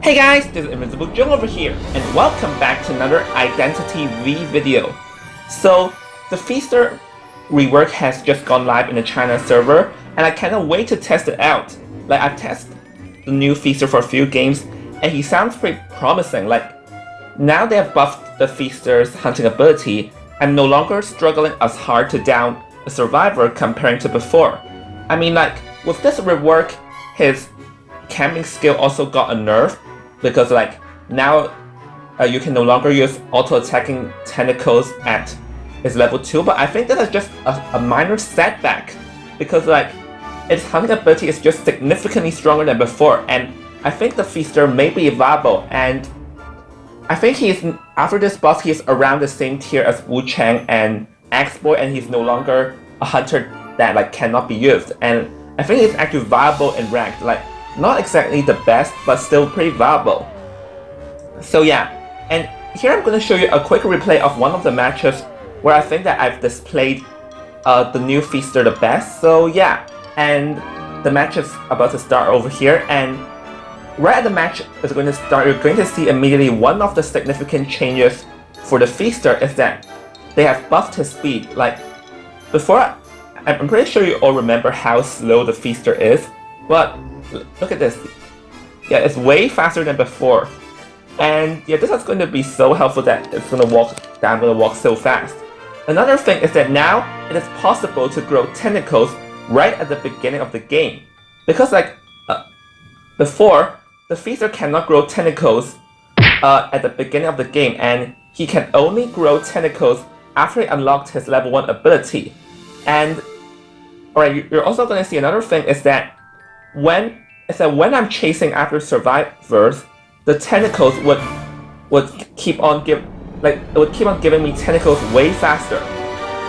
Hey guys, this is Invisible Joe over here, and welcome back to another Identity V video. So, the Feaster rework has just gone live in the China server, and I cannot wait to test it out. Like, I've tested the new Feaster for a few games, and he sounds pretty promising. Like, now they have buffed the Feaster's hunting ability, and no longer struggling as hard to down a survivor comparing to before. I mean, like, with this rework, his camping skill also got a nerf, because like now you can no longer use auto-attacking tentacles at its level 2, but I think that is just a minor setback, because like its hunting ability is just significantly stronger than before, and I think the Feaster may be viable, and I think he's, after this buff, he's around the same tier as Wu Chang and X-Boy, and he's no longer a hunter that like cannot be used, and I think he's actually viable in ranked, like not exactly the best, but still pretty viable. So yeah, and here I'm going to show you a quick replay of one of the matches where I think that I've displayed the new Feaster the best. So yeah, and the match is about to start over here, and right at the match is going to start, you're going to see immediately one of the significant changes for the Feaster is that they have buffed his speed. Like, before, I'm pretty sure you all remember how slow the Feaster is, but look at this. Yeah, it's way faster than before. And yeah, this is going to be so helpful that it's going to walk so fast. Another thing is that now it is possible to grow tentacles right at the beginning of the game. Because like before, the Feaster cannot grow tentacles at the beginning of the game, and he can only grow tentacles after he unlocked his level 1 ability. And alright, you're also going to see another thing is that when I'm chasing after survivors, the tentacles would keep on giving me tentacles way faster.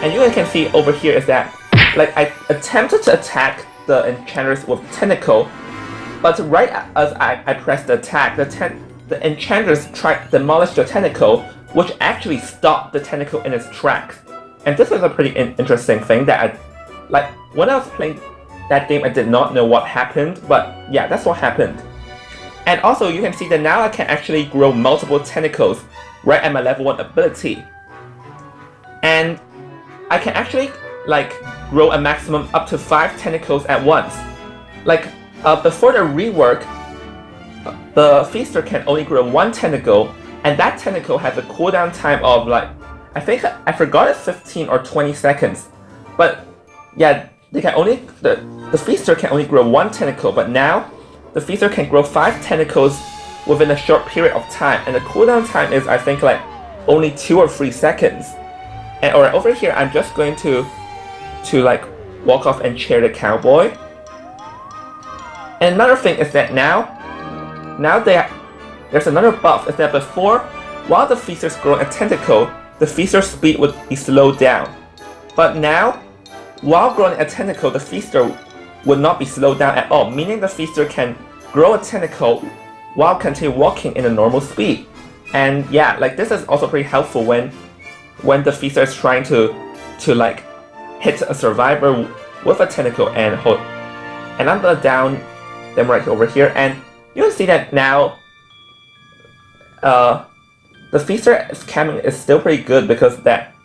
And you can see over here is that like I attempted to attack the Enchantress with tentacle, but right as I pressed the attack, the Enchantress tried to demolish the tentacle, which actually stopped the tentacle in its tracks. And this is a pretty interesting thing that when I was playing that game, I did not know what happened, but yeah, that's what happened. And also, you can see that now I can actually grow multiple tentacles right at my level 1 ability. And I can actually like grow a maximum up to 5 tentacles at once. Like before the rework, the Feaster can only grow 1 tentacle, and that tentacle has a cooldown time of like, I forgot it's 15 or 20 seconds. But yeah, the Feaster can only grow 1 tentacle, but now the Feaster can grow 5 tentacles within a short period of time, and the cooldown time is, I think, like only 2 or 3 seconds. And alright, over here I'm just going to like walk off and chair the cowboy. And another thing is that now there's another buff, is that before, while the Feaster's growing a tentacle, the Feaster's speed would be slowed down. But now, while growing a tentacle, the Feaster would not be slowed down at all, meaning the Feaster can grow a tentacle while continue walking in a normal speed. And yeah, like this is also pretty helpful when the Feaster is trying to like hit a survivor with a tentacle and hold. And I'm gonna down them right over here, and you can see that now the Feaster's camping is still pretty good, because that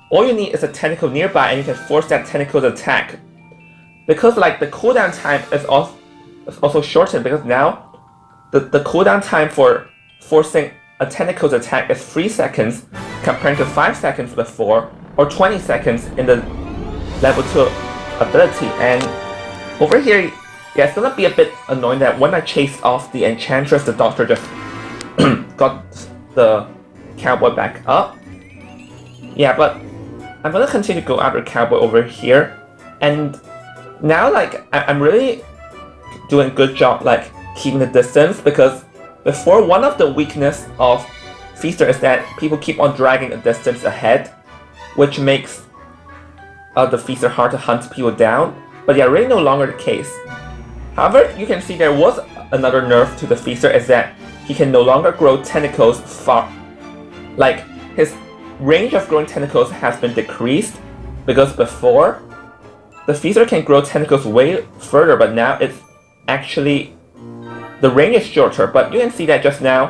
all you need is a tentacle nearby and you can force that tentacle to attack. Because like the cooldown time is also shortened, because now the cooldown time for forcing a tentacle to attack is 3 seconds compared to 5 seconds before, or 20 seconds in the level 2 ability. And over here, yeah, it's gonna be a bit annoying that when I chased off the Enchantress, the Doctor just got the cowboy back up. Yeah, but I'm gonna continue to go after cowboy over here, and now like I'm really doing a good job like keeping the distance, because before, one of the weakness of Feaster is that people keep on dragging a distance ahead, which makes the Feaster hard to hunt people down. But yeah, really no longer the case. However, you can see there was another nerf to the Feaster, is that he can no longer grow tentacles far. Like, his range of growing tentacles has been decreased, because before, the Feaster can grow tentacles way further, but now it's actually the range is shorter, but you can see that just now,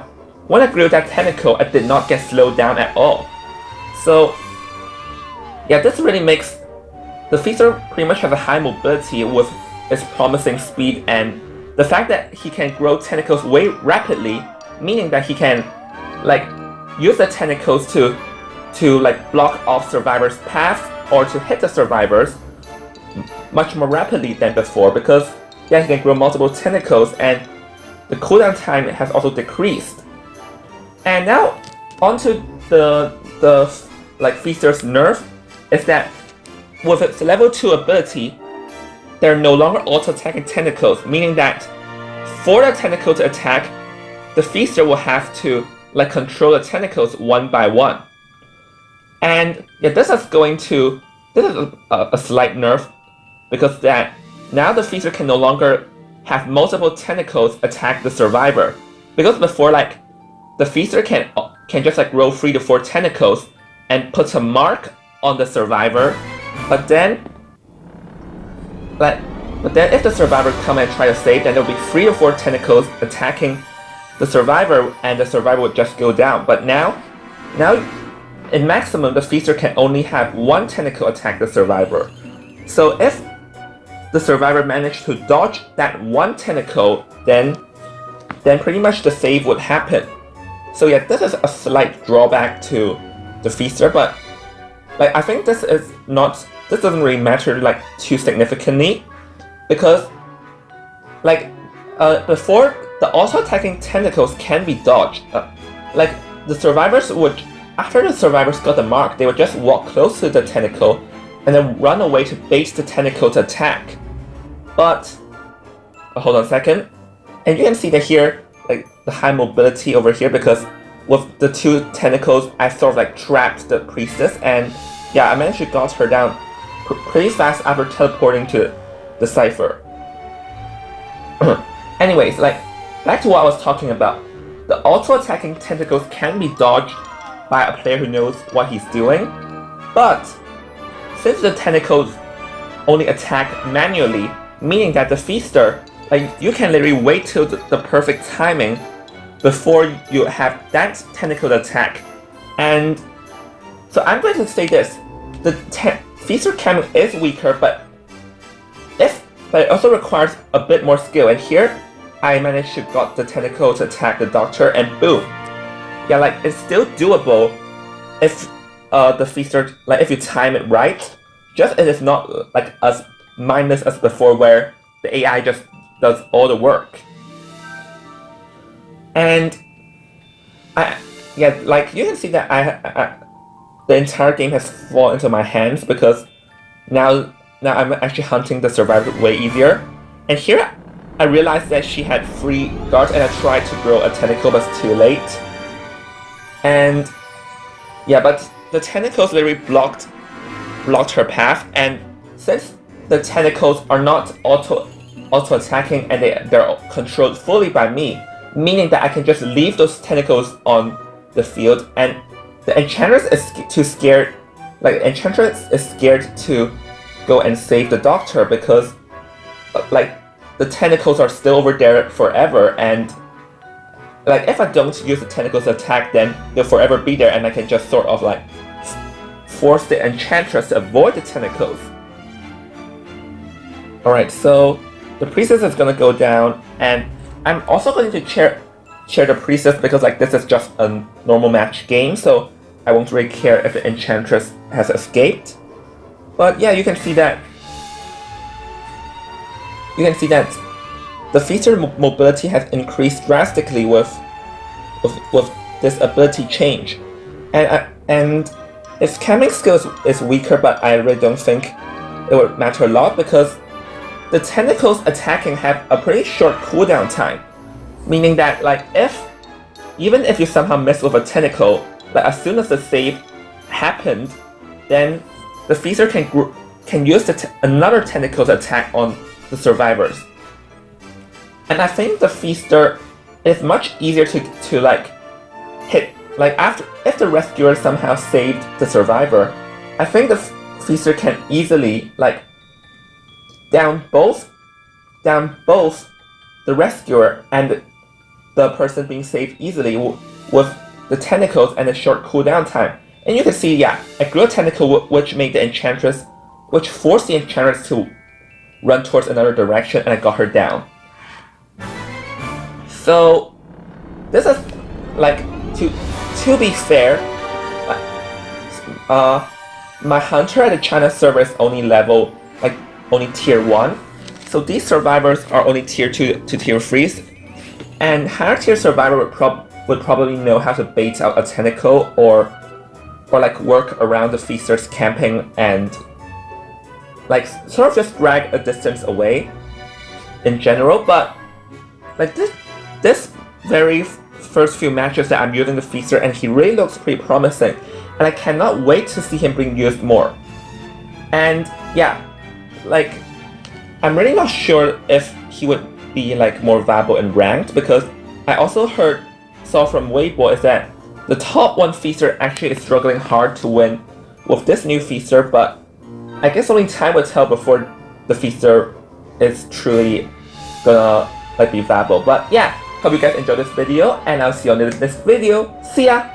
when I grew that tentacle, I did not get slowed down at all. So yeah, this really makes the feaster pretty much has a high mobility with its promising speed, and the fact that he can grow tentacles way rapidly, meaning that he can like use the tentacles to like block off survivors' paths or to hit the survivors much more rapidly than before, because yeah, he can grow multiple tentacles and the cooldown time has also decreased. And now onto the like feaster's nerf is that with its level 2 ability, they're no longer auto-attacking tentacles, meaning that for the tentacle to attack, the feaster will have to like control the tentacles one by one. And yeah, this is a slight nerf, because that now the feaster can no longer have multiple tentacles attack the survivor. Because before, like, the feaster can just like grow 3 to 4 tentacles and put a mark on the survivor, but then if the survivor come and try to save, then there'll be 3 or 4 tentacles attacking the survivor, and the survivor would just go down. But now in maximum, the feaster can only have 1 tentacle attack the survivor. So if the survivor managed to dodge that 1 tentacle, then pretty much the save would happen. So yeah, this is a slight drawback to the feaster, but like I think this doesn't really matter like too significantly, because like before, the auto-attacking tentacles can be dodged. Like the survivors would, after the survivors got the mark, they would just walk close to the tentacle and then run away to bait the tentacle to attack. But hold on a second, and you can see that here, like the high mobility over here, because with the 2 tentacles, I sort of like trapped the priestess, and yeah, I managed to got her down pretty fast after teleporting to the cipher. Anyways, like back to what I was talking about, the auto-attacking tentacles can be dodged by a player who knows what he's doing, but since the tentacles only attack manually, meaning that the feaster, like you can literally wait till the perfect timing before you have that tentacle attack. And so I'm going to say this, the feaster canon is weaker, but it also requires a bit more skill, and here I managed to got the tentacle to attack the doctor, and boom. Yeah, like it's still doable if the feaster, like if you time it right, just it is not like as mindless as before where the AI just does all the work. And yeah, like you can see that the entire game has fallen into my hands, because now I'm actually hunting the survivor way easier. And here I realized that she had 3 guards, and I tried to grow a tentacle, but it's too late. And yeah, but the tentacles literally blocked her path, and since the tentacles are not auto-attacking and they're controlled fully by me, meaning that I can just leave those tentacles on the field, and the Enchantress is too scared. Like Enchantress is scared to go and save the doctor, because like the tentacles are still over there forever, and like if I don't use the tentacles to attack, then they'll forever be there, and I can just sort of like force the Enchantress to avoid the tentacles. Alright, so the priestess is gonna go down, and I'm also going to share the priestess, because like this is just a normal match game, so I won't really care if the Enchantress has escaped. But yeah, you can see that the feature mobility has increased drastically with this ability change, and its camming skills is weaker, but I really don't think it would matter a lot, because the tentacles attacking have a pretty short cooldown time, meaning that like even if you somehow miss with a tentacle, but as soon as the save happened, then the feaster can use another tentacle to attack on the survivors. And I think the feaster is much easier to like hit, like if the rescuer somehow saved the survivor, I think the feaster can easily like down both the rescuer and the person being saved easily with the tentacles and the short cooldown time. And you can see, yeah, I grew a tentacle which made the enchantress, which forced the enchantress to run towards another direction, and I got her down. So this is like, to be fair, my hunter at the China server is only level, like, only tier 1. So these survivors are only tier 2 to tier 3s. And higher tier survivor would probably know how to bait out a tentacle or like work around the feaster's camping and like sort of just drag a distance away in general. But like this very first few matches that I'm using the feaster, and he really looks pretty promising, and I cannot wait to see him being used more. And yeah, like I'm really not sure if he would be like more viable in ranked, because I also saw from Weibo is that the top 1 feaster actually is struggling hard to win with this new feaster, but I guess only time will tell before the feaster is truly gonna like be viable. But yeah, hope you guys enjoyed this video, and I'll see you on the next video. See ya!